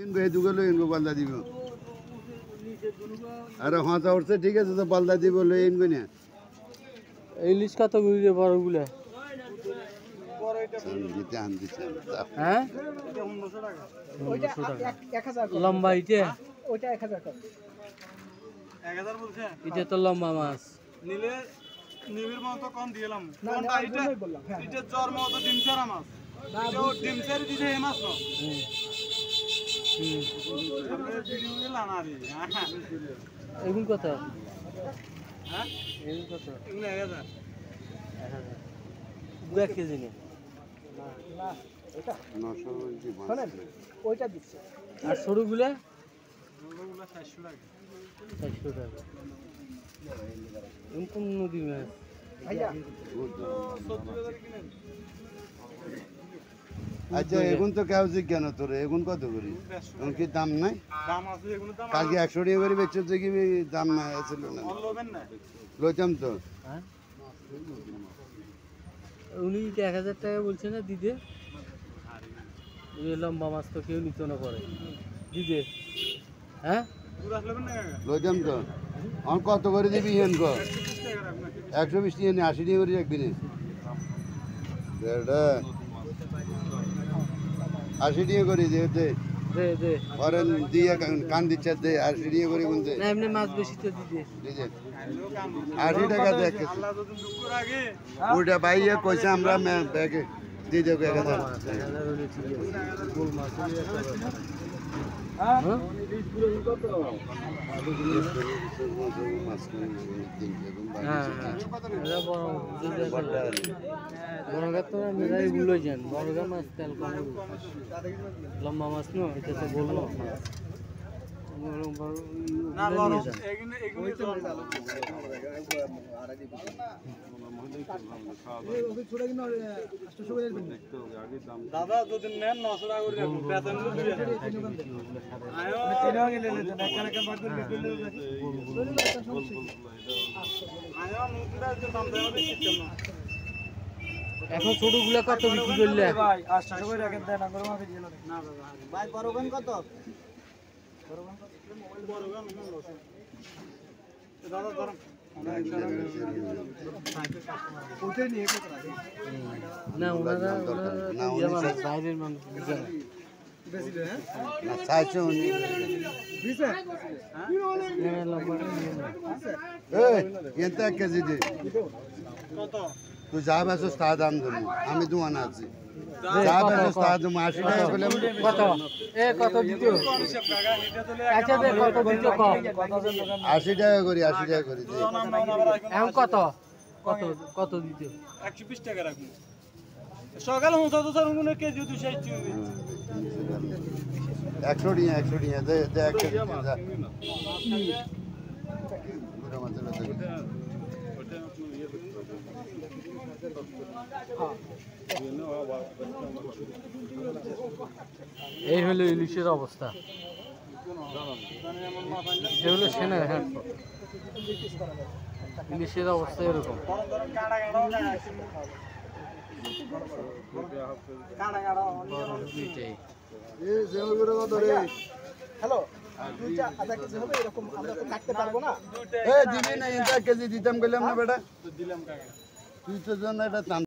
ইনগো পাল্লা দিব আরে হাঁচা উঠছে ঠিক আছে তো পাল্লা দিব ইনগো না ইলিশ কত করে বড়গুলা হ্যাঁ লম্বা এটা ওইটা 1000 টাকা 1000 বলছে এটা তো লম্বা মাছ নিলে নিবির মতো কম দিলাম কোনটা এটা এটা জ্বর মতো ডিমসারা মাছ এটা ডিমসারি দিছে এই মাছ না এগুন কত হ্যাঁ এগুন কত এগুলো 1000 1000 কেজি না না এটা 900 শুনেন ওইটা দিচ্ছে আর সরুগুলা 400 টাকা 400 টাকা কোন নদী মাছ ভাইয়া আচ্ছা এখন তো কেউ জিজ্ঞান তোর এখন কত করি এখন কি দাম নাই দাম আছে এগুলো দাম কালকে 100 টাকা করে বেচছো যে কি দাম না ছিল না লবেন না লইতাম তো হ্যাঁ উনি 1000 টাকা বলছে না দিদে লম্বা মাছ তো কেউ নিত না করে দিদে হ্যাঁ পুরো লবেন না লইতাম তো আমার কত করে দিবি হেন কো 120 টাকা নি 80 টাকা করে রাখবি রে বেড়া 80 টাকা করে দে দে দে দে পরে দিয়ে কান দিচ্ছে দে 80 টাকা করে বলতে না এমনি মাছ বেশি তো দিদে দিছে 80 টাকা দেখ আল্লাহ যদি দুপুর আগে ওটা ভাইয়া কইছে আমরা ব্যাগে দিয়ে দেবো 1000 গোল মাছ হ্যাঁ লম্বা মাছ নো এটা তো বললো না লরম এগুলো এগুলো দাদা যদি নেন 900 টাকা করে রাখুন বেতন দিয়ে আয়ো তেরা গেলে এখানে কেন বাদ করে আয়ো নুনটা যে দাম দেওয়া সিস্টেম না এখন ছোটগুলা কত বিক্রি করলে ভাই 800 করে রাখেন দেন আমরা মাফি দিল না দাদা ভাই বড়গান কত বড়গান দাদা ধরুন না ওনারা বাইরের মানুষ ఎంత কেজি দে কত তুই যা বেসস তা দাম দেবো আমি দোকান আছি যা বেসস তা দেবো 80 টাকা বলে কত এ কত দিতে আচ্ছা দে কত দিতে কম 80 টাকা করি 80 টাকা করি দে এখন কত কত কত দিতে 120 টাকা রাখুন সকালে 100 কেজি 260 100 টাকা দে দে 1 কেজি যা পুরো মাছটা দে এই হলো ইলিশের অবস্থা যেগুলো সেনা হ্যাঁ ইলিশের অবস্থা এরকম হ্যালো দুইটা আধা কেজি হবে এরকম আমরা তো কাটতে পারবো না এ দিবি না 1 কেজি দিতাম কইলাম না বেটা দিলাম কাকা তুই তো জানা এটা